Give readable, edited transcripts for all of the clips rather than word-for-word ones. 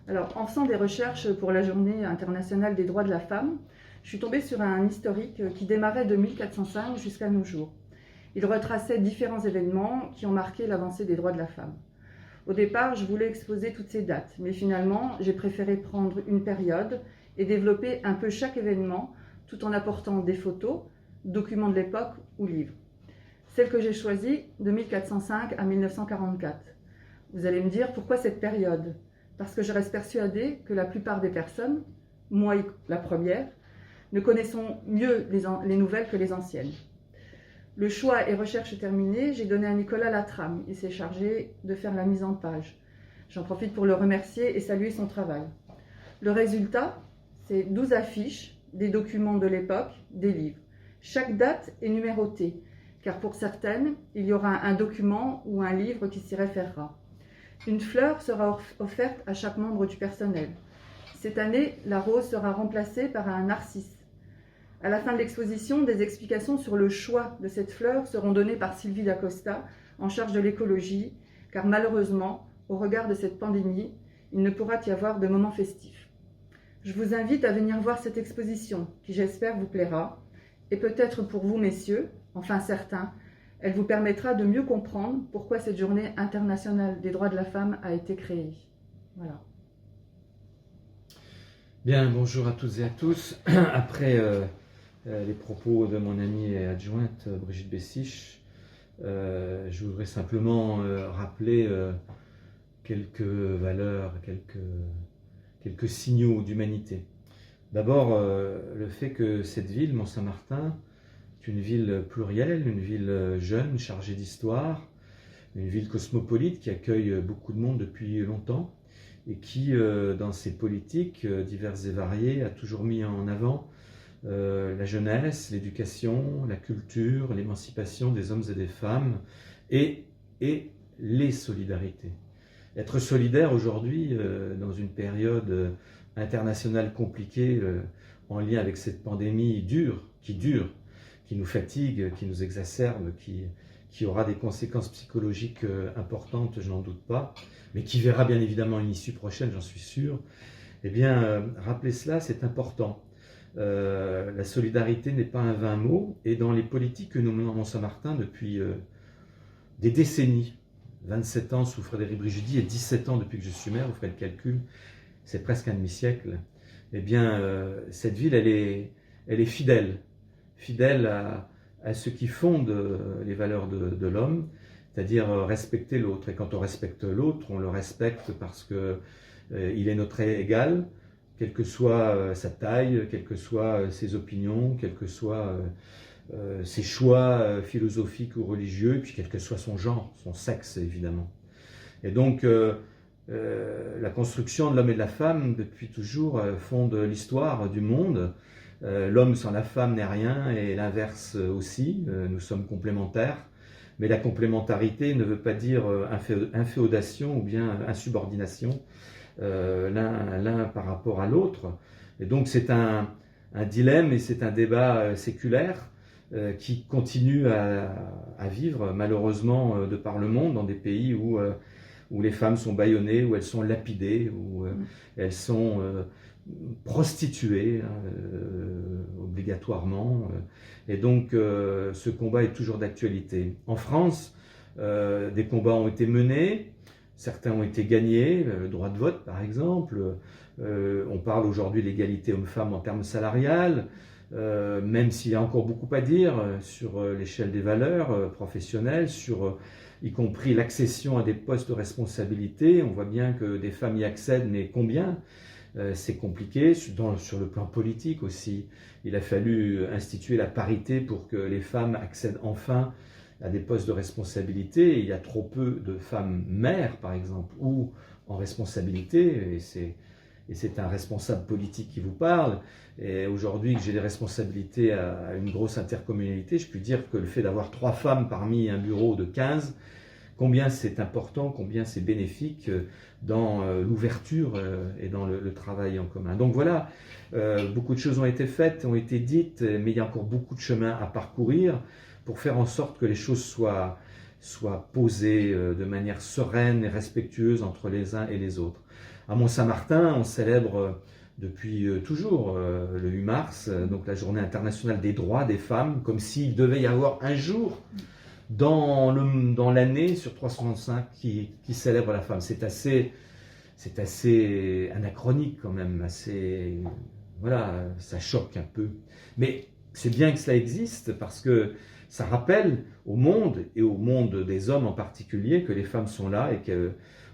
Alors, en faisant des recherches pour la Journée internationale des droits de la femme, je suis tombée sur un historique qui démarrait de 1405 jusqu'à nos jours. Il retraçait différents événements qui ont marqué l'avancée des droits de la femme. Au départ, je voulais exposer toutes ces dates, mais finalement, j'ai préféré prendre une période et développer un peu chaque événement, tout en apportant des photos, documents de l'époque ou livres. Celle que j'ai choisie, de 1405 à 1944. Vous allez me dire, pourquoi cette période ? Parce que je reste persuadée que la plupart des personnes, moi la première, ne connaissons mieux les nouvelles que les anciennes. Le choix et recherche terminés, j'ai donné à Nicolas la trame. Il s'est chargé de faire la mise en page. J'en profite pour le remercier et saluer son travail. Le résultat, c'est 12 affiches, des documents de l'époque, des livres. Chaque date est numérotée, car pour certaines, il y aura un document ou un livre qui s'y référera. Une fleur sera offerte à chaque membre du personnel. Cette année, la rose sera remplacée par un narcisse. À la fin de l'exposition, des explications sur le choix de cette fleur seront données par Sylvie Dacosta, en charge de l'écologie, car malheureusement, au regard de cette pandémie, il ne pourra y avoir de moment festif. Je vous invite à venir voir cette exposition, qui j'espère vous plaira, et peut-être pour vous, messieurs, enfin certains, elle vous permettra de mieux comprendre pourquoi cette journée internationale des droits de la femme a été créée. Voilà. Bien, bonjour à toutes et à tous. Après les propos de mon amie et adjointe Brigitte Bessiche, je voudrais simplement rappeler quelques valeurs, quelques signaux d'humanité. D'abord, le fait que cette ville, Mont-Saint-Martin, est une ville plurielle, une ville jeune, chargée d'histoire, une ville cosmopolite qui accueille beaucoup de monde depuis longtemps et qui, dans ses politiques diverses et variées, a toujours mis en avant la jeunesse, l'éducation, la culture, l'émancipation des hommes et des femmes et les solidarités. Être solidaire aujourd'hui, dans une période internationale compliquée, en lien avec cette pandémie qui nous fatigue, qui nous exacerbe, qui aura des conséquences psychologiques importantes, je n'en doute pas, mais qui verra bien évidemment une issue prochaine, j'en suis sûr. Eh bien, rappeler cela, c'est important. La solidarité n'est pas un vain mot, et dans les politiques que nous menons à Mont-Saint-Martin depuis des décennies, 27 ans sous Frédéric Brigidi et 17 ans depuis que je suis maire, vous ferez le calcul, c'est presque un demi-siècle, eh bien, cette ville, elle est fidèle à ce qui fonde les valeurs de l'homme, c'est-à-dire respecter l'autre. Et quand on respecte l'autre, on le respecte parce qu'il est notre égal, quelle que soit sa taille, quelles que soient ses opinions, quels que soient ses choix philosophiques ou religieux, et puis quel que soit son genre, son sexe évidemment. Et donc, la construction de l'homme et de la femme, depuis toujours, fonde l'histoire du monde. L'homme sans la femme n'est rien, et l'inverse aussi, nous sommes complémentaires. Mais la complémentarité ne veut pas dire inféodation ou bien insubordination, l'un par rapport à l'autre. Et donc c'est un dilemme et c'est un débat séculaire qui continue à vivre malheureusement de par le monde, dans des pays où les femmes sont bâillonnées, où elles sont lapidées, où elles sont prostituées obligatoirement. Et donc ce combat est toujours d'actualité. En France, des combats ont été menés, certains ont été gagnés, le droit de vote par exemple. On parle aujourd'hui de l'égalité homme-femme en termes salariales, même s'il y a encore beaucoup à dire sur l'échelle des valeurs professionnelles, sur y compris l'accession à des postes de responsabilité. On voit bien que des femmes y accèdent, mais combien ? C'est compliqué. Sur le plan politique aussi, il a fallu instituer la parité pour que les femmes accèdent enfin à des postes de responsabilité. Il y a trop peu de femmes mères, par exemple, ou en responsabilité, et c'est un responsable politique qui vous parle. Et aujourd'hui, que j'ai des responsabilités à une grosse intercommunalité, je puis dire que le fait d'avoir 3 femmes parmi un bureau de 15, combien c'est important, combien c'est bénéfique dans l'ouverture et dans le travail en commun. Donc voilà, beaucoup de choses ont été faites, ont été dites, mais il y a encore beaucoup de chemin à parcourir pour faire en sorte que les choses soient soit posée de manière sereine et respectueuse entre les uns et les autres. À Mont-Saint-Martin, on célèbre depuis toujours le 8 mars, donc la journée internationale des droits des femmes, comme s'il devait y avoir un jour dans l'année sur 365 qui célèbre la femme. C'est assez anachronique quand même, voilà, ça choque un peu. Mais c'est bien que cela existe parce que ça rappelle au monde, et au monde des hommes en particulier, que les femmes sont là et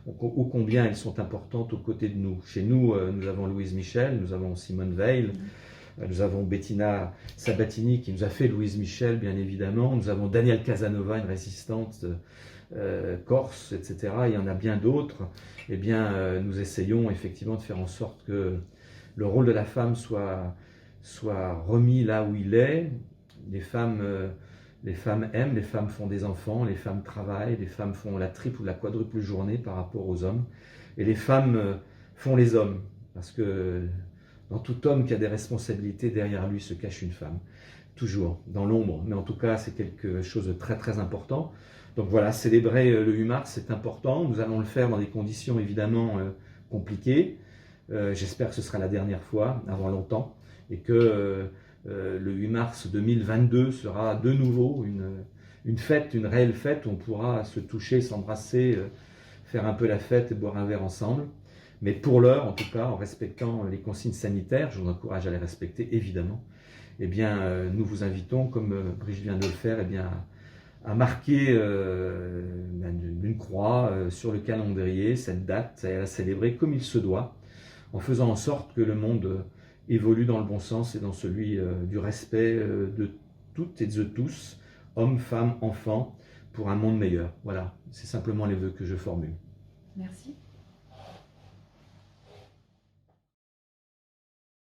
ô combien elles sont importantes aux côtés de nous. Chez nous, nous avons Louise Michel, nous avons Simone Veil, nous avons Bettina Sabatini qui nous a fait Louise Michel, bien évidemment. Nous avons Danielle Casanova, une résistante corse, etc. Il y en a bien d'autres. Eh bien, nous essayons effectivement de faire en sorte que le rôle de la femme soit remis là où il est. Les femmes aiment, les femmes font des enfants, les femmes travaillent, les femmes font la triple ou la quadruple journée par rapport aux hommes. Et les femmes font les hommes, parce que dans tout homme qui a des responsabilités, derrière lui se cache une femme. Toujours, dans l'ombre. Mais en tout cas, c'est quelque chose de très très important. Donc voilà, célébrer le 8 mars, c'est important. Nous allons le faire dans des conditions évidemment compliquées. J'espère que ce sera la dernière fois, avant longtemps, et que le 8 mars 2022 sera de nouveau une fête, une réelle fête où on pourra se toucher, s'embrasser, faire un peu la fête et boire un verre ensemble. Mais pour l'heure, en tout cas, en respectant les consignes sanitaires, je vous encourage à les respecter évidemment, eh bien, nous vous invitons, comme Brigitte vient de le faire, eh bien, à marquer d'une croix sur le calendrier cette date et à la célébrer comme il se doit, en faisant en sorte que le monde évolue dans le bon sens et dans celui du respect de toutes et de tous, hommes, femmes, enfants, pour un monde meilleur. Voilà, c'est simplement les vœux que je formule. Merci.